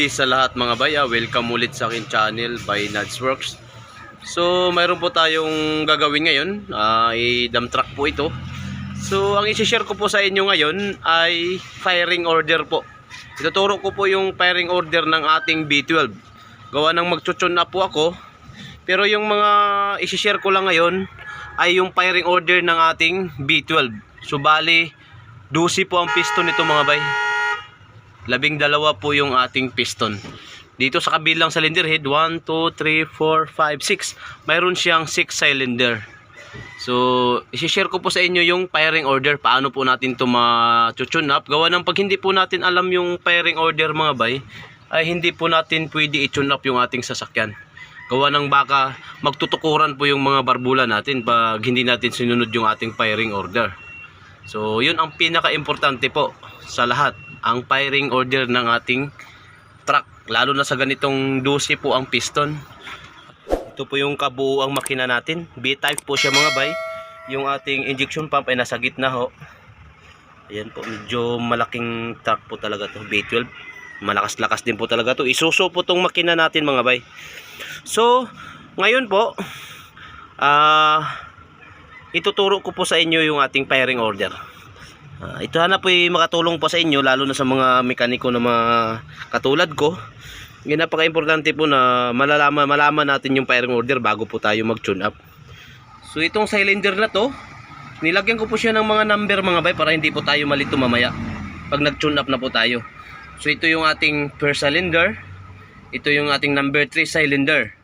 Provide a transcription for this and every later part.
GG sa lahat mga bay. Welcome ulit sa akin channel by Nadsworks. So mayroon po tayong gagawin ngayon, i-dump truck po ito. So ang isi-share ko po sa inyo ngayon ay firing order po. Ituturo ko po yung firing order ng ating B12. Gawa ng magchuchun na po ako. Pero yung mga isi-share ko lang ngayon ay yung firing order ng ating B12. So bali 12 po ang piston nito mga bay. 12 po yung ating piston. Dito sa kabilang cylinder head, 1, 2, 3, 4, 5, 6. Mayroon siyang 6 cylinder. So, isi-share ko po sa inyo yung firing order. Paano po natin ito ma-tune up. Gawa ng pag hindi po natin alam yung firing order mga bay, ay hindi po natin pwede i-tune up yung ating sasakyan. Gawa ng baka magtutukuran po yung mga barbula natin pag hindi natin sinunod yung ating firing order. So, yun ang pinaka-importante po sa lahat. Ang firing order ng ating truck, lalo na sa ganitong 12 po ang piston. Ito po yung kabuuang makina natin. B-type po siya mga bay. Yung ating injection pump ay nasa gitna ho. Ayan po, medyo malaking truck po talaga to, B12. Malakas-lakas din po talaga to. Isuso po tong makina natin mga bay. So ngayon po ituturo ko po sa inyo yung ating firing order. Ito na po ay makatulong po sa inyo, lalo na sa mga mekaniko na mga katulad ko. Yung napaka-importante po na malaman natin yung firing order bago po tayo mag-tune up. So itong cylinder na to, nilagyan ko po siya ng mga number mga bay para hindi po tayo malito mamaya pag nag-tune up na po tayo. So ito yung ating first cylinder, ito yung ating number 3 cylinder,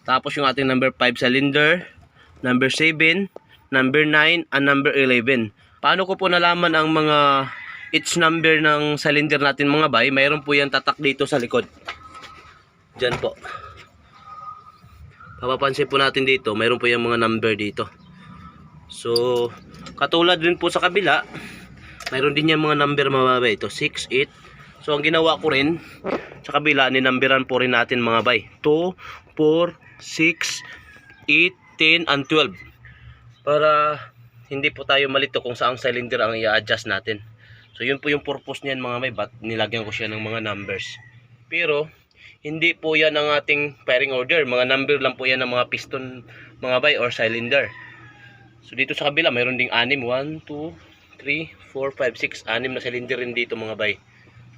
tapos yung ating number 5 cylinder, number 7, number 9, and number 11. Paano ko po nalaman ang mga each number ng cylinder natin mga bay? Mayroon po yan tatak dito sa likod. Diyan po. Papapansin po natin dito, mayroon po yung mga number dito. So, katulad din po sa kabila, mayroon din yung mga number mga bay. Ito, 6, 8. So, ang ginawa ko rin, sa kabila, ninumberan po rin natin mga bay. 2, 4, 6, 8, 10, and 12. Para hindi po tayo malito kung saang cylinder ang i-adjust natin. So yun po yung purpose niyan mga may, bat nilagyan ko siya ng mga numbers. Pero hindi po yan ang ating firing order. Mga number lang po yan ng mga piston mga bay or cylinder. So dito sa kabila mayroon ding 6, 1, 2, 3, 4, 5, 6, 6 na cylinder rin dito mga bay.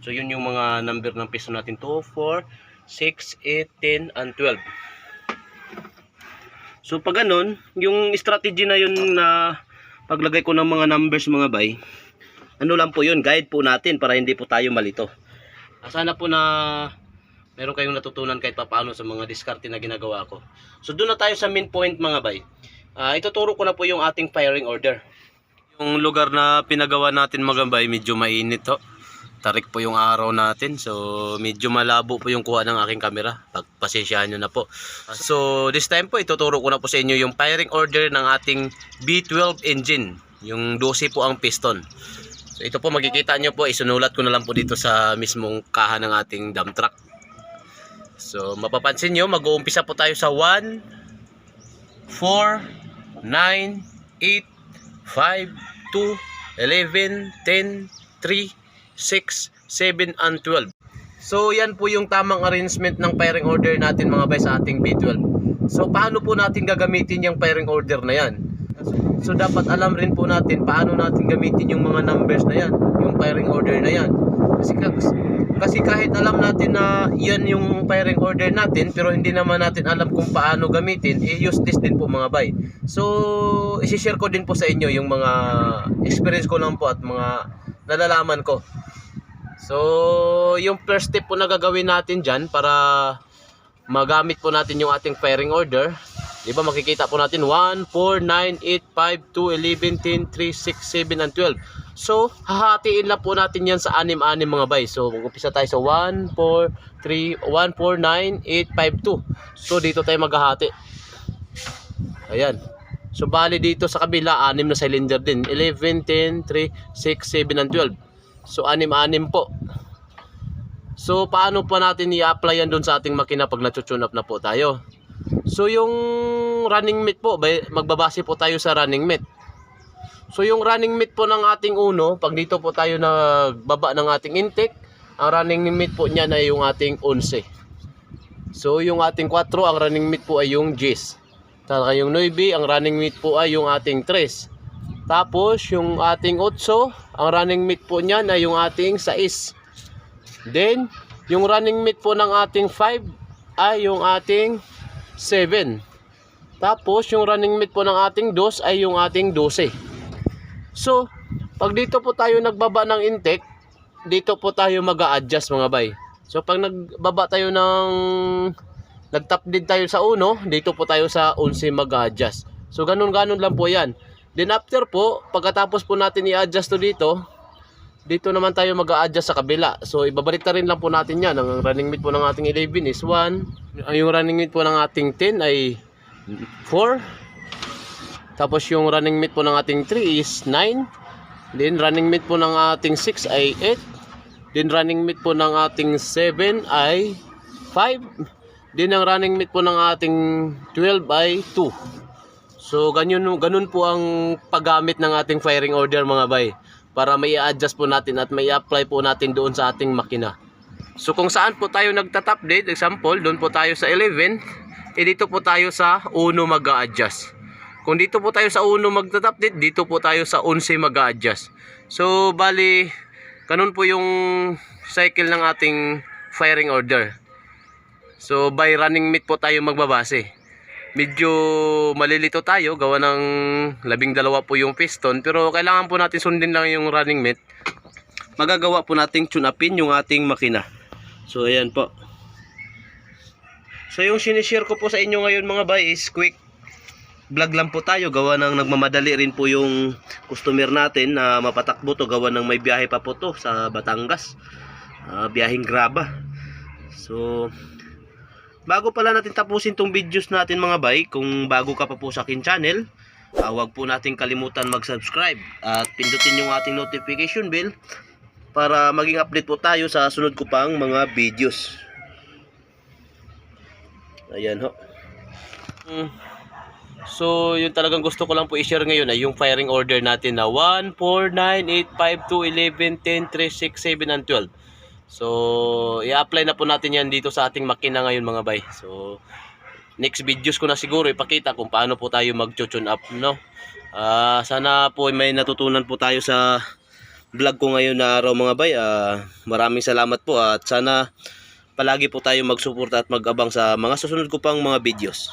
So yun yung mga number ng piston natin, 2, 4, 6, 8, 10, and 12. So pag ganun, yung strategy na yun na paglagay ko ng mga numbers mga bay, ano lang po yun, guide po natin para hindi po tayo malito. Sana po na meron kayong natutunan kahit paano sa mga diskarte na ginagawa ko. So doon na tayo sa main point mga bay. Ituturo ko na po yung ating firing order. Yung lugar na pinagawa natin mga bay, medyo mainit ho. Tarik po yung araw natin, so medyo malabo po yung kuha ng aking camera. Pagpasensyahan nyo na po. So this time po ituturo ko na po sa inyo yung firing order ng ating B12 engine. Yung 12 po ang piston. So ito po makikita nyo po, isunulat ko na lang po dito sa mismong kaha ng ating dump truck. So mapapansin nyo, mag-uumpisa po tayo sa 1, 4, 9, 8, 5, 2, 11, 10, 3, 6, 7, and 12. So yan po yung tamang arrangement ng firing order natin mga bay sa ating B12. So paano po natin gagamitin yung firing order na yan? So dapat alam rin po natin paano natin gamitin yung mga numbers na yan, yung firing order na yan. Kasi kahit alam natin na yan yung firing order natin, pero hindi naman natin alam kung paano gamitin, use this din po mga bay. So isi-share ko din po sa inyo yung mga experience ko lang po at mga nalalaman ko. So, yung first step po na gagawin natin dyan para magamit po natin yung ating firing order. Diba makikita po natin 1, 4, 9, 8, 5, 2, 11, 10, 3, 6, 7, and 12. So, hahatiin lang po natin yan sa 6-6 mga bay. So, mag-upisa tayo sa 1, 4, 9, 8, 5, 2. So, dito tayo maghahati. Ayan. So, bali dito sa kabila, 6 na cylinder din. 11, 10, 3, 6, 7, and 12. So 6-6 po. So paano pa natin i-apply yan doon sa ating makina pag na-tune up na po tayo? So yung running mate po, magbabase po tayo sa running mate. So yung running mate po ng ating uno, pag dito po tayo nagbaba ng ating intake, ang running meat po niyan ay yung ating 11. So yung ating 4, ang running meat po ay yung 10. Saka yung 9, ang running meat po ay yung ating 3. Tapos yung ating 8, ang running meat po niyan ay yung ating 6. Then yung running meat po ng ating 5 ay yung ating 7. Tapos yung running meat po ng ating 2 ay yung ating 12. So pag dito po tayo nagbaba ng intake, dito po tayo mag-a-adjust mga bay. So pag nagbaba tayo nag-top dead tayo sa 1, dito po tayo sa 11 mag-a-adjust. So ganun-ganun lang po yan. Then after po, pagkatapos po natin i-adjust to dito, dito naman tayo mag-a-adjust sa kabila. So ibabalik na rin lang po natin yan. Ang running meat po ng ating 11 is 1. Yung running meat po ng ating 10 ay 4. Tapos yung running meat po ng ating 3 is 9. Then running meat po ng ating 6 ay 8. Then running meat po ng ating 7 ay 5. Then ang running meat po ng ating 12 ay 2. So ganun po ang paggamit ng ating firing order mga bay, para may i-adjust po natin at may i-apply po natin doon sa ating makina. So kung saan po tayo nagta-top dead, example, doon po tayo sa 11, dito po tayo sa 1 mag-a-adjust. Kung dito po tayo sa 1 magta-top dead, dito po tayo sa 11 mag-a-adjust. So bali, ganun po yung cycle ng ating firing order. So by running meat po tayo magbabase. Medyo malilito tayo, gawa ng 12 po yung piston, pero kailangan po natin sundin lang yung running meat. Magagawa po nating tune upin yung ating makina. So ayan po. So yung sinishare ko po sa inyo ngayon mga bay is quick vlog lang po tayo, gawa ng nagmamadali rin po yung customer natin na mapatakbo to, gawa ng may biyahe pa po to sa Batangas, biyaheng graba. So bago pala natin tapusin tong videos natin mga bay, kung bago ka pa po sa akin channel, huwag po nating kalimutan mag-subscribe at pindutin yung ating notification bell para maging update po tayo sa sunod ko pang mga videos. Ayan ho. So yung talagang gusto ko lang po i-share ngayon ay yung firing order natin na 1, 4, 9, 8, 5, 2, 11, 10, 3, 6, 7, and 12. So i-apply na po natin yan dito sa ating makina ngayon mga bay. So next videos ko na siguro ipakita kung paano po tayo mag-tune up, no? Sana po may natutunan po tayo sa vlog ko ngayon na araw mga bay. Maraming salamat po at sana palagi po tayo magsuporta at mag-abang sa mga susunod ko pang mga videos.